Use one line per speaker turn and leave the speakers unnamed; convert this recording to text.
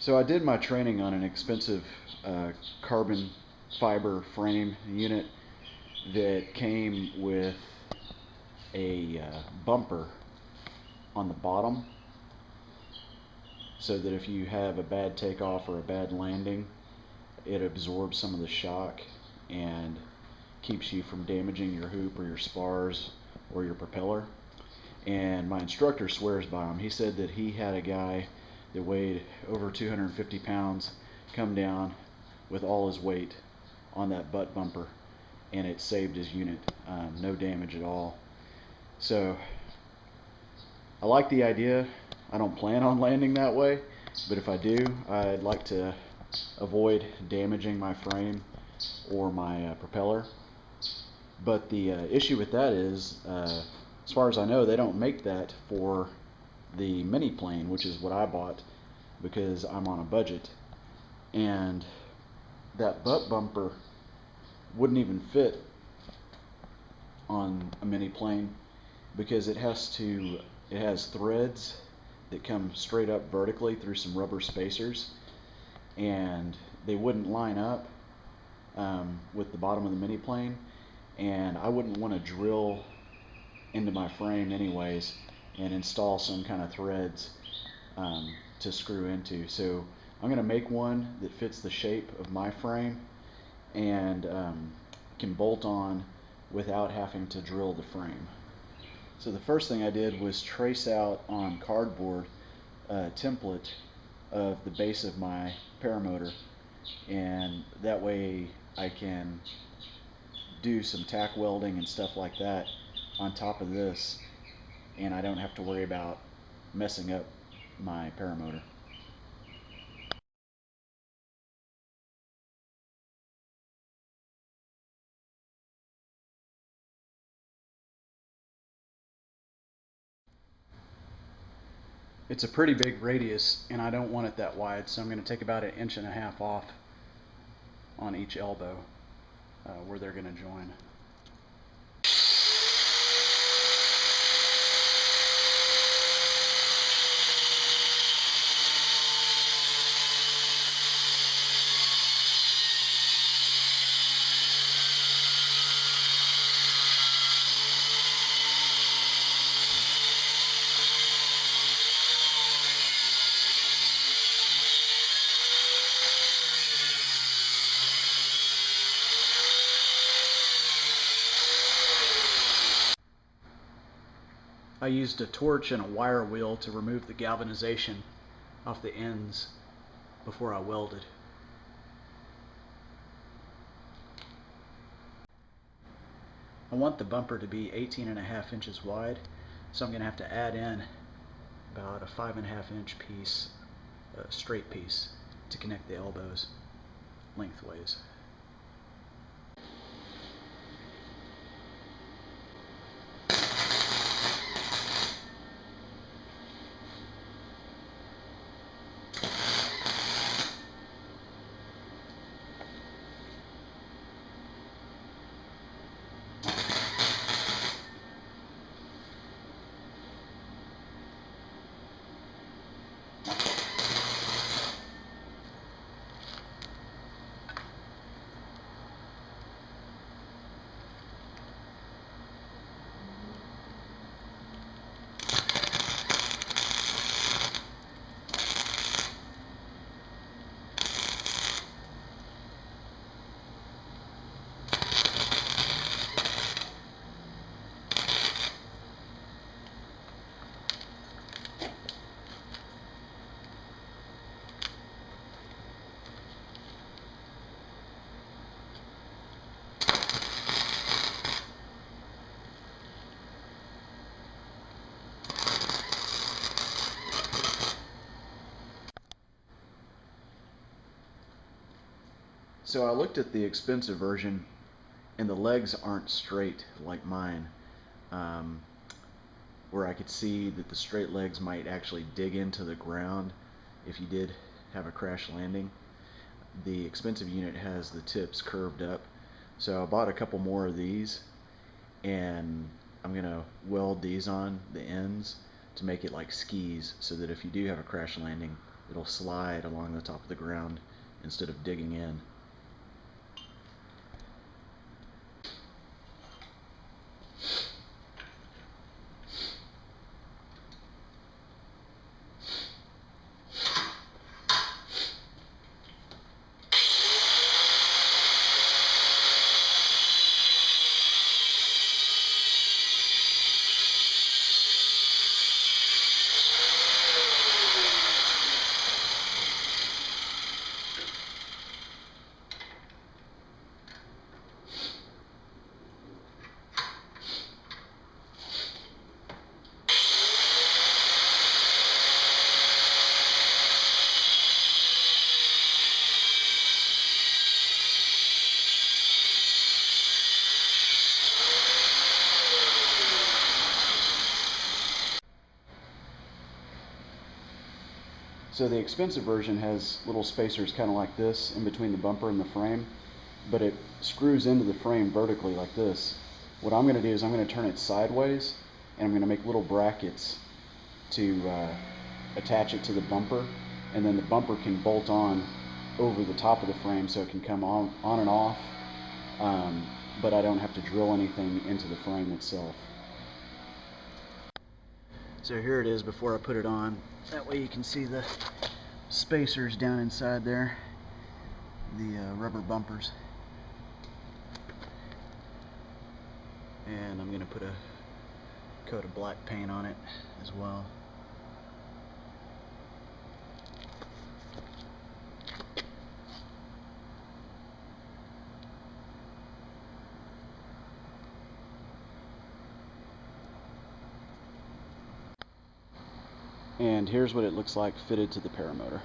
So I did my training on an expensive carbon fiber frame unit that came with a bumper on the bottom, so that if you have a bad takeoff or a bad landing, it absorbs some of the shock and keeps you from damaging your hoop or your spars or your propeller. And my instructor swears by him. He said that he had a guy that weighed over 250 pounds come down with all his weight on that butt bumper, and it saved his unit. No damage at all. So I like the idea. I don't plan on landing that way, but if I do, I'd like to avoid damaging my frame or my propeller. But the issue with that is, as far as I know, they don't make that for the Miniplane, which is what I bought because I'm on a budget. And that butt bumper wouldn't even fit on a Miniplane because it has threads that come straight up vertically through some rubber spacers, and they wouldn't line up with the bottom of the Miniplane, and I wouldn't want to drill into my frame anyways and install some kind of threads to screw into. So I'm going to make one that fits the shape of my frame and can bolt on without having to drill the frame. So the first thing I did was trace out on cardboard a template of the base of my paramotor, and that way I can do some tack welding and stuff like that on top of this, and I don't have to worry about messing up my paramotor. It's a pretty big radius, and I don't want it that wide, so I'm going to take about 1.5 inches off on each elbow where they're going to join. I used a torch and a wire wheel to remove the galvanization off the ends before I welded. I want the bumper to be 18.5 inches wide, so I'm going to have to add in about a 5.5 inch piece, a straight piece, to connect the elbows lengthways. So I looked at the expensive version, and the legs aren't straight like mine, um, where I could see that the straight legs might actually dig into the ground if you did have a crash landing. The expensive unit has the tips curved up, so I bought a couple more of these, and I'm going to weld these on the ends to make it like skis, so that if you do have a crash landing, it'll slide along the top of the ground instead of digging in. So the expensive version has little spacers kind of like this in between the bumper and the frame, but it screws into the frame vertically like this. What I'm going to do is I'm going to turn it sideways, and I'm going to make little brackets to attach it to the bumper, and then the bumper can bolt on over the top of the frame so it can come on and off, but I don't have to drill anything into the frame itself. So here it is before I put it on. That way you can see the spacers down inside there, the rubber bumpers. And I'm going to put a coat of black paint on it as well. And here's what it looks like fitted to the Paramotor.